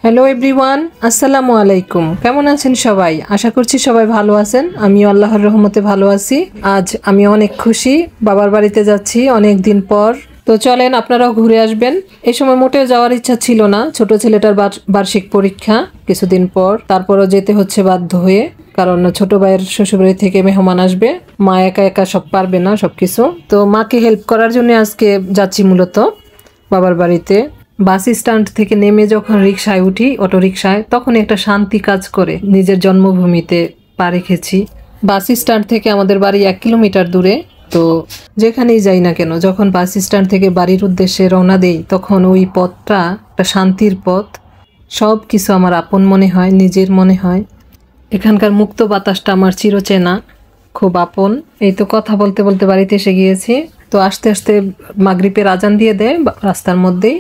Hello everyone, আসসালামু আলাইকুম। কেমন আছেন সবাই? আশা করছি সবাই ভালো আছেন। আমিও আল্লাহর রহমতে ভালো আছি। আজ আমি অনেক খুশি, বাবার বাড়িতে যাচ্ছি অনেক দিন পর। তো চলেন আপনারাও ঘুরে আসবেন। এই সময় মোটেও যাওয়ার ইচ্ছা ছিল না, ছোট ছেলেটার বার্ষিক পরীক্ষা কিছুদিন পর, তারপরও যেতে হচ্ছে বাধ্য হয়ে, কারণ ছোট ভাইয়ের শ্বশুরবাড়ি থেকে মেহমান আসবে। মা একা একা সব পারবে না সবকিছু, তো মাকে হেল্প করার জন্য আজকে যাচ্ছি মূলত বাবার বাড়িতে। বাস স্ট্যান্ড থেকে নেমে যখন রিকশায় উঠি, অটো রিকশায়, তখন একটা শান্তি কাজ করে। নিজের জন্মভূমিতে পা রেখেছি। বাস স্ট্যান্ড থেকে আমাদের বাড়ি 1 কিলোমিটার দূরে। তো যেখানেই যাই না কেন, যখন বাস স্ট্যান্ড থেকে বাড়ির উদ্দেশ্যে রওনা দেই, তখন ওই পথটা একটা শান্তির পথ। সব কিছু আমার আপন মনে হয়, নিজের মনে হয়। এখানকার মুক্ত বাতাসটা আমার চিরচেনা, খুব আপন। এই তো কথা বলতে বলতে বাড়িতে এসে গিয়েছি। তো আস্তে আস্তে মাগরিবের আজান দিয়ে দেয় রাস্তার মধ্যেই।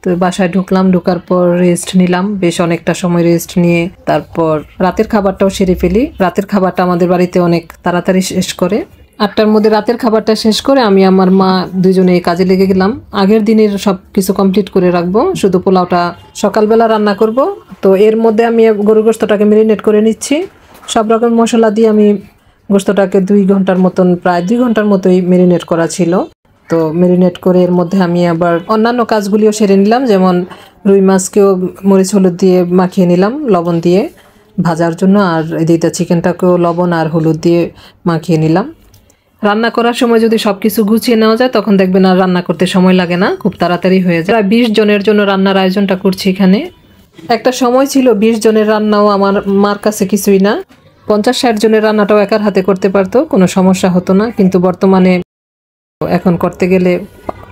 তো বাসায় ঢুকলাম, ঢোকার পর রেস্ট নিলাম, বেশ অনেকটা সময় রেস্ট নিয়ে তারপর রাতের খাবারটাও সেরে ফেলি। রাতের খাবারটা আমাদের বাড়িতে অনেক তাড়াতাড়ি শেষ করে। 8টার মধ্যে রাতের খাবারটা শেষ করে আমি আমার মা দুজনে কাজে লেগে গেলাম। আগের দিনের সব কিছু কমপ্লিট করে রাখবো, শুধু পোলাওটা সকালবেলা রান্না করব। তো এর মধ্যে আমি গরুর গোশতটাকে ম্যারিনেট করে নিচ্ছি। সব রকম মশলা দিয়ে আমি গোশতটাকে 2 ঘন্টার মতন, প্রায় 2 ঘন্টার মতোই ম্যারিনেট করা ছিল। তো ম্যারিনেট করে এর মধ্যে আমি আবার অন্যান্য কাজগুলিও সেরে নিলাম, যেমন রুই মাছকেও মরিচ হলুদ দিয়ে মাখিয়ে নিলাম লবণ দিয়ে ভাজার জন্য, আর এদিকে চিকেনটাকেও লবণ আর হলুদ দিয়ে মাখিয়ে নিলাম। রান্না করার সময় যদি সব কিছু গুছিয়ে নেওয়া যায়, তখন দেখবেন আর রান্না করতে সময় লাগে না, খুব তাড়াতাড়ি হয়ে যায়। প্রায় 20 জনের জন্য রান্নার আয়োজনটা করছি এখানে। একটা সময় ছিল 20 জনের রান্নাও আমার মার কাছে কিছুই না। 50-60 জনের রান্নাটাও একার হাতে করতে পারতো, কোনো সমস্যা হতো না। কিন্তু বর্তমানে এখন করতে গেলে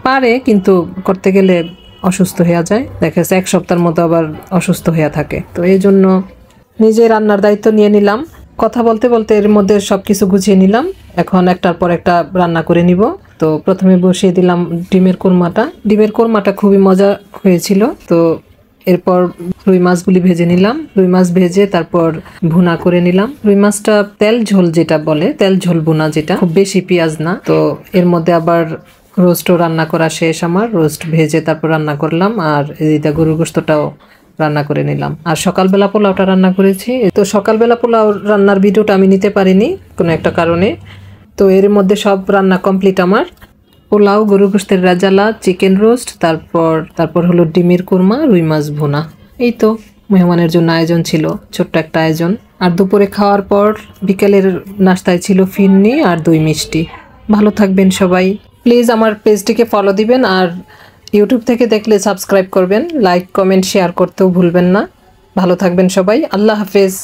পারে, কিন্তু করতে গেলে অসুস্থ হয়ে যায়, দেখা যাচ্ছে 1 সপ্তাহের মতো আবার অসুস্থ হয়ে থাকে। তো এই জন্য নিজে রান্নার দায়িত্ব নিয়ে নিলাম। কথা বলতে বলতে এর মধ্যে সব কিছু গুছিয়ে নিলাম। এখন একটার পর একটা রান্না করে নিব। তো প্রথমে বসিয়ে দিলাম ডিমের কোরমাটা। ডিমের কোরমাটা খুবই মজা হয়েছিল। তো এরপর রুই মাছগুলি ভেজে নিলাম। রুই মাছ ভেজে তারপর ভুনা করে নিলাম। রুই মাছটা তেল ঝোল যেটা বলে, তেল ঝোল ভুনা, যেটা খুব বেশি পেঁয়াজ না। তো এর মধ্যে আবার রোস্টও রান্না করা শেষ আমার। রোস্ট ভেজে তারপর রান্না করলাম, আর এইটা গরুর গোশতটাও রান্না করে নিলাম। আর সকালবেলা পোলাওটা রান্না করেছি। তো সকালবেলা পোলাও রান্নার ভিডিওটা আমি নিতে পারিনি কোনো একটা কারণে। তো এর মধ্যে সব রান্না কমপ্লিট আমার। পোলাও, গরুর গোশতের রাজালা, চিকেন রোস্ট, তারপর হলো ডিমের কোরমা, রুই মাছ ভুনা। এই তো মেহমানের জন্য আয়োজন ছিল, ছোট্ট একটা আয়োজন। আর দুপুরে খাওয়ার পর বিকেলের নাস্তায় ছিল ফিরনি আর দই মিষ্টি। ভালো থাকবেন সবাই। প্লিজ আমার পেজটিকে ফলো দিবেন, আর ইউটিউব থেকে দেখলে সাবস্ক্রাইব করবেন, লাইক কমেন্ট শেয়ার করতেও ভুলবেন না। ভালো থাকবেন সবাই। আল্লাহ হাফেজ।